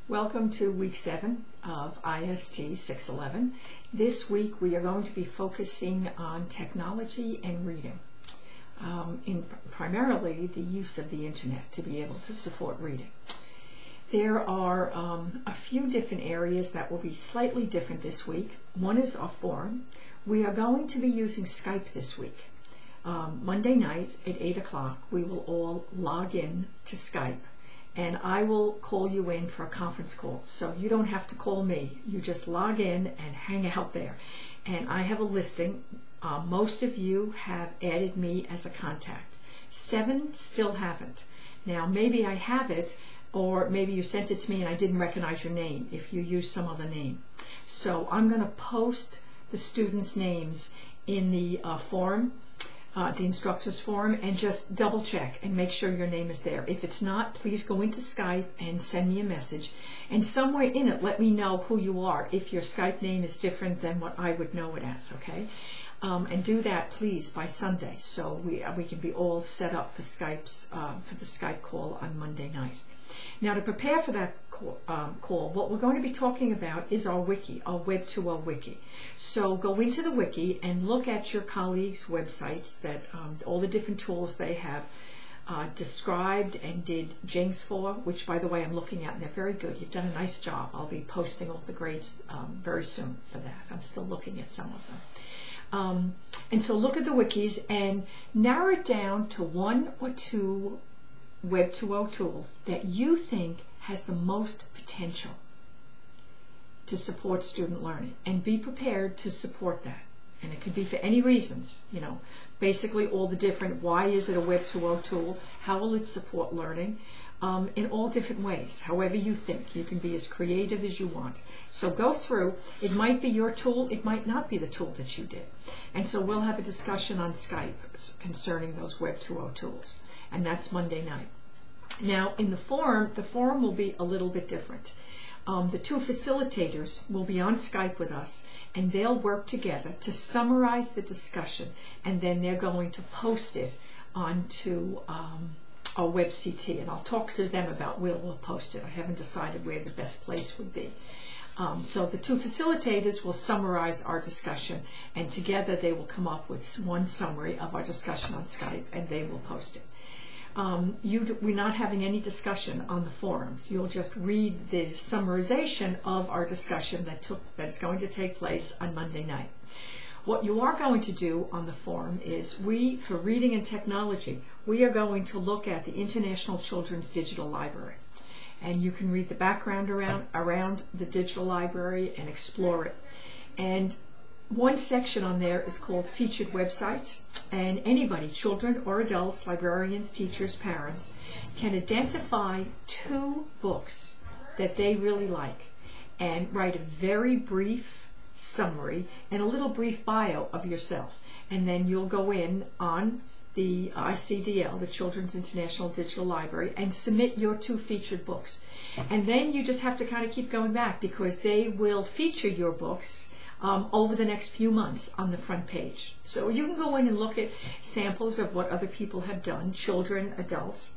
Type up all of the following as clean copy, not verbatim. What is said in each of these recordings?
Welcome to week 7 of IST611. This week we are going to be focusing on technology and reading, primarily the use of the internet to be able to support reading. There are a few different areas that will be slightly different this week. One is our forum. We are going to be using Skype this week. Monday night at 8 o'clock we will all log in to Skype, and I will call you in for a conference call. So you don't have to call me. You just log in and hang out there. And I have a listing. Most of you have added me as a contact. 7 still haven't. Now maybe I have it, or maybe you sent it to me and I didn't recognize your name if you use some other name. So I'm going to post the students' names in the forum, the instructors forum, and just double check and make sure your name is there. If it's not, please go into Skype and send me a message, and somewhere in it let me know who you are if your Skype name is different than what I would know it as, okay? And do that please by Sunday, so we can be all set up for for the Skype call on Monday night. Now, to prepare for that call, what we're going to be talking about is our wiki, our Web 2.0 wiki. So go into the wiki and look at your colleagues' websites, that all the different tools they have described and did Jinx for, which by the way I'm looking at, and they're very good. You've done a nice job. I'll be posting all the grades very soon for that. I'm still looking at some of them. And so look at the wikis and narrow it down to 1 or 2 Web 2.0 tools that you think has the most potential to support student learning, and be prepared to support that. And it could be for any reasons, you know, basically all the different, why is it a Web 2.0 tool, how will it support learning, in all different ways. However you think, you can be as creative as you want. So go through. It might be your tool, it might not be the tool that you did. And so we'll have a discussion on Skype concerning those Web 2.0 tools, and that's Monday night. Now in the forum will be a little bit different. The 2 facilitators will be on Skype with us, and they'll work together to summarize the discussion, and then they're going to post it onto our WebCT, and I'll talk to them about where we'll post it. I haven't decided where the best place would be. So the 2 facilitators will summarize our discussion, and together they will come up with one summary of our discussion on Skype, and they will post it. We're not having any discussion on the forums. You'll just read the summarization of our discussion that's going to take place on Monday night. What you are going to do on the forum is, for reading and technology, we are going to look at the International Children's Digital Library. And you can read the background around the digital library and explore it. And one section on there is called Featured Websites, and anybody, children or adults, librarians, teachers, parents, can identify 2 books that they really like and write a very brief summary and a little brief bio of yourself. And then you'll go in on the ICDL, the Children's International Digital Library, and submit your 2 featured books. And then you just have to kind of keep going back, because they will feature your books over the next few months on the front page. So you can go in and look at samples of what other people have done, children, adults.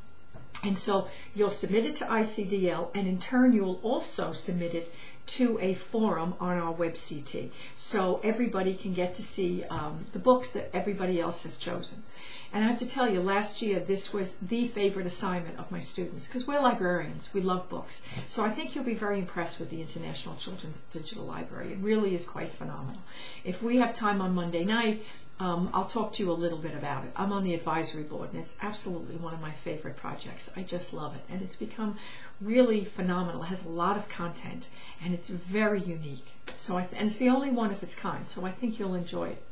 And so you'll submit it to ICDL, and in turn you will also submit it to a forum on our WebCT, so everybody can get to see the books that everybody else has chosen. And I have to tell you, last year this was the favorite assignment of my students, because we're librarians, we love books. So I think you'll be very impressed with the International Children's Digital Library. It really is quite phenomenal. If we have time on Monday night, I'll talk to you a little bit about it. I'm on the advisory board, and it's absolutely one of my favorite projects. I just love it, and it's become really phenomenal. It has a lot of content, and it's very unique. So and it's the only one of its kind, so I think you'll enjoy it.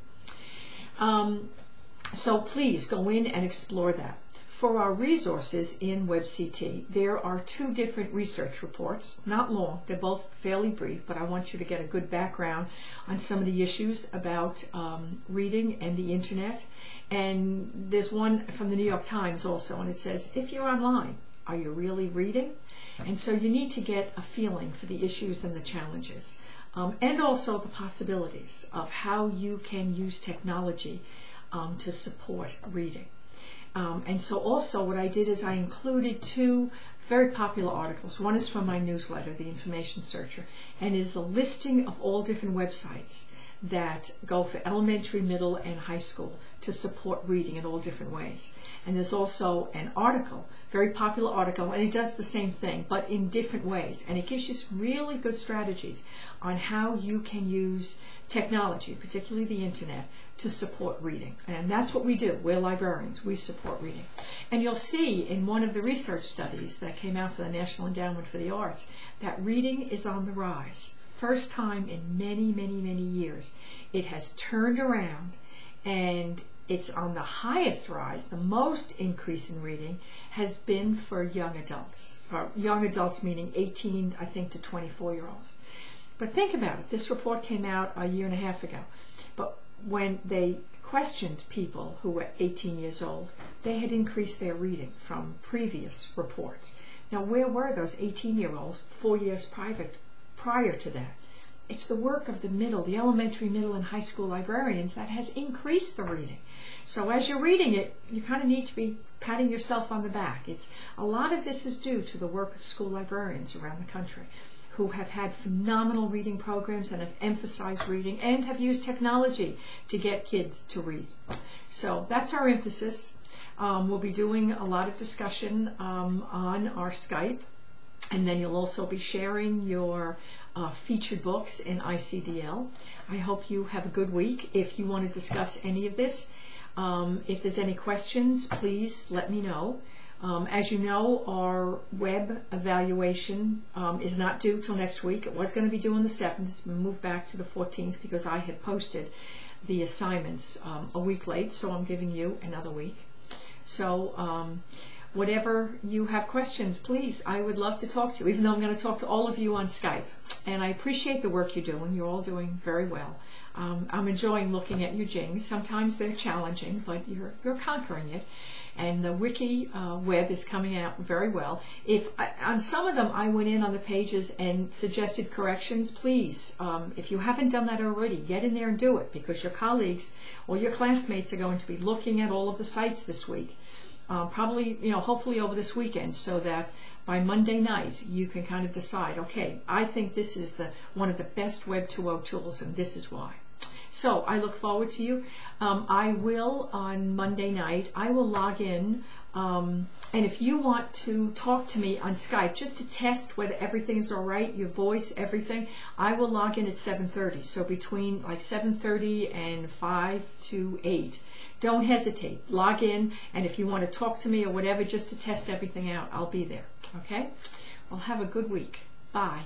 So please go in and explore that. For our resources in WebCT, there are 2 different research reports, not long, they're both fairly brief, but I want you to get a good background on some of the issues about reading and the internet. And there's one from the New York Times also, and it says, if you're online, are you really reading? And so you need to get a feeling for the issues and the challenges, and also the possibilities of how you can use technology to support reading. And so also what I did is I included 2 very popular articles. One is from my newsletter, The Information Searcher, and is a listing of all different websites that go for elementary, middle, and high school to support reading in all different ways. And there's also an article, very popular article, and it does the same thing, but in different ways. And it gives you some really good strategies on how you can use technology, particularly the internet, to support reading. And that's what we do. We're librarians. We support reading. And you'll see in one of the research studies that came out for the National Endowment for the Arts that reading is on the rise. First time in many, many, many years. It has turned around, and it's on the highest rise. The most increase in reading has been for young adults. For young adults meaning 18, I think, to 24-year-olds. But think about it. This report came out a year and a half ago. But when they questioned people who were 18 years old, they had increased their reading from previous reports. Now, where were those 18-year-olds 4 years prior to that? It's the work of the elementary, middle, and high school librarians that has increased the reading. So as you're reading it, you kind of need to be patting yourself on the back. A lot of this is due to the work of school librarians around the country who have had phenomenal reading programs and have emphasized reading and have used technology to get kids to read. So that's our emphasis. We'll be doing a lot of discussion on our Skype, and then you'll also be sharing your featured books in ICDL. I hope you have a good week. If you want to discuss any of this, if there's any questions, please let me know. As you know, our web evaluation is not due till next week. It was going to be due on the 7th. It's been moved back to the 14th because I had posted the assignments a week late, so I'm giving you another week. So whatever you have questions, please, I would love to talk to you, even though I'm going to talk to all of you on Skype. And I appreciate the work you're doing. You're all doing very well. I'm enjoying looking at your jings. Sometimes they're challenging, but you're conquering it. And the wiki web is coming out very well. On some of them I went in on the pages and suggested corrections, please, if you haven't done that already, get in there and do it, because your colleagues or your classmates are going to be looking at all of the sites this week. Probably, hopefully over this weekend, so that by Monday night you can kind of decide, okay, I think this is one of the best Web 2.0 tools, and this is why. So I look forward to you. I will, on Monday night, I will log in, and if you want to talk to me on Skype, just to test whether everything is all right, your voice, everything, I will log in at 7:30. So between like 7:30 and 5 to 8. Don't hesitate. Log in, and if you want to talk to me or whatever, just to test everything out, I'll be there. Okay? Well, have a good week. Bye.